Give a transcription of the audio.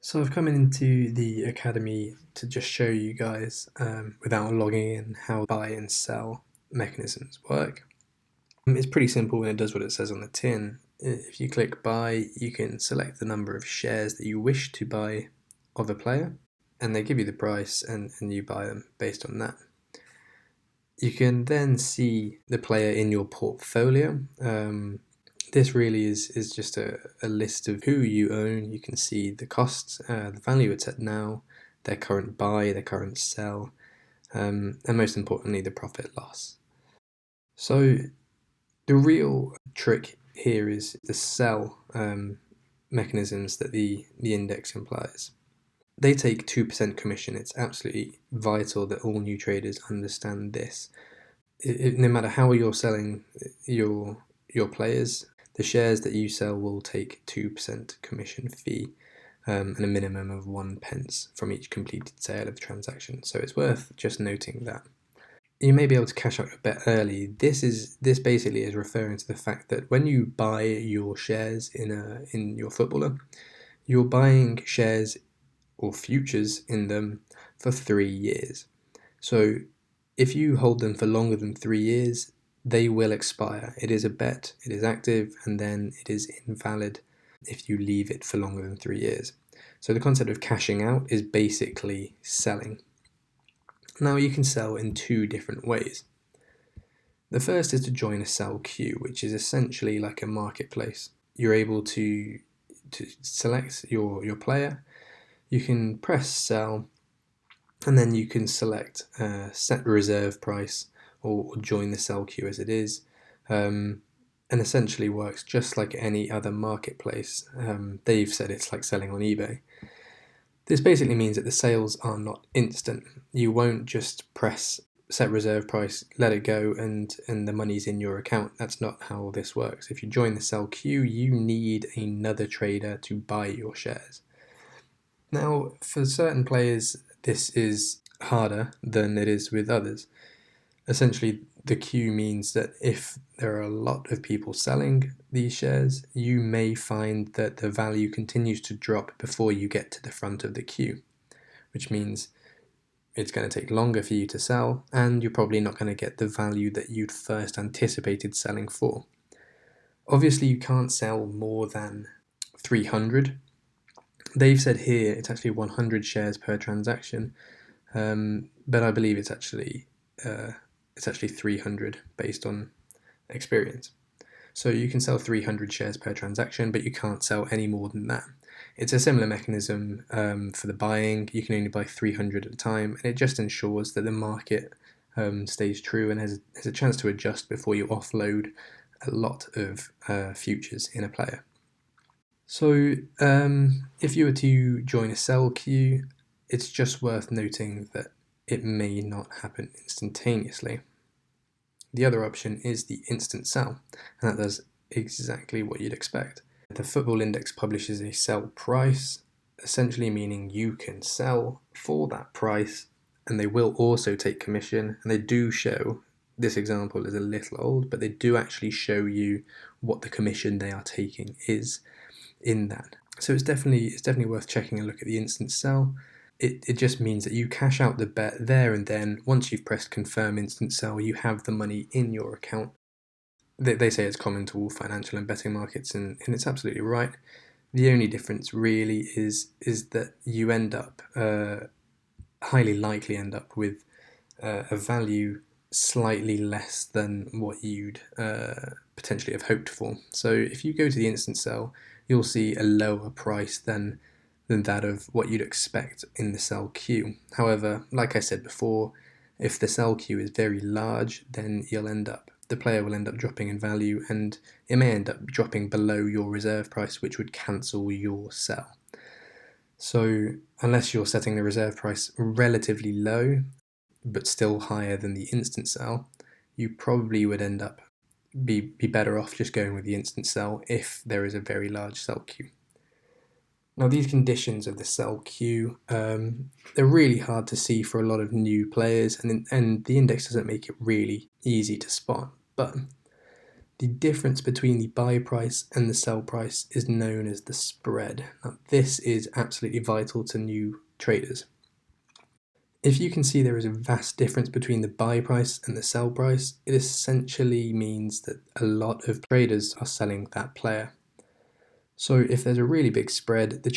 So I've come into the academy to just show you guys, without logging in, how buy and sell mechanisms work. It's pretty simple and it does what it says on the tin. If you click buy, you can select the number of shares that you wish to buy of a player, and they give you the price, and you buy them based on that. You can then see the player in your portfolio. This really is just a list of who you own. You can see the costs, the value it's at now, their current buy, their current sell, and most importantly, the profit loss. So the real trick here is the sell mechanisms that the index implies. They take 2% commission. It's absolutely vital that all new traders understand this. No matter how you're selling your players, the shares that you sell will take 2% commission fee, and a minimum of 1 pence from each completed sale of the transaction. So it's worth just noting that. You may be able to cash out your bet early. This basically is referring to the fact that when you buy your shares in your footballer, you're buying shares or futures in them for 3 years. So if you hold them for longer than 3 years, they will expire. It is a bet, it is active, and then it is invalid if you leave it for longer than 3 years. So the concept of cashing out is basically selling. Now you can sell in two different ways. The first is to join a sell queue, which is essentially like a marketplace. You're able to select your player, you can press sell, and then you can select set reserve price or join the sell queue as it is, and essentially works just like any other marketplace. They've said it's like selling on eBay. This basically means that the sales are not instant. You won't just press set reserve price, let it go, and the money's in your account. That's not how this works. If you join the sell queue, you need another trader to buy your shares. Now, for certain players, this is harder than it is with others. Essentially, the queue means that if there are a lot of people selling these shares, you may find that the value continues to drop before you get to the front of the queue, which means it's going to take longer for you to sell, and you're probably not going to get the value that you'd first anticipated selling for. Obviously, you can't sell more than 300. They've said here it's actually 100 shares per transaction, but I believe it's actually 300 based on experience. So you can sell 300 shares per transaction, but you can't sell any more than that. It's a similar mechanism for the buying. You can only buy 300 at a time, and it just ensures that the market stays true and has a chance to adjust before you offload a lot of futures in a player. So if you were to join a sell queue, it's just worth noting that it may not happen instantaneously. The other option is the instant sell, and that does exactly what you'd expect. The Football Index publishes a sell price, essentially meaning you can sell for that price, and they will also take commission, and they do show, this example is a little old, but they do actually show you what the commission they are taking is in that. So it's definitely worth checking a look at the instant sell. It just means that you cash out the bet there and then. Once you've pressed confirm instant sell, you have the money in your account. They say it's common to all financial and betting markets, and it's absolutely right. The only difference really is that you end up highly likely end up with a value slightly less than what you'd potentially have hoped for. So if you go to the instant sell, you'll see a lower price than that of what you'd expect in the sell queue. However, like I said before, if the sell queue is very large, then the player will end up dropping in value, and it may end up dropping below your reserve price, which would cancel your sell. So unless you're setting the reserve price relatively low, but still higher than the instant sell, you probably would end up be better off just going with the instant sell if there is a very large sell queue. Now, these conditions of the sell queue, they're really hard to see for a lot of new players, and the index doesn't make it really easy to spot. But The difference between the buy price and the sell price is known as the spread. Now, this is absolutely vital to new traders. If you can see there is a vast difference between the buy price and the sell price, it essentially means that a lot of traders are selling that player. So if there's a really big spread, the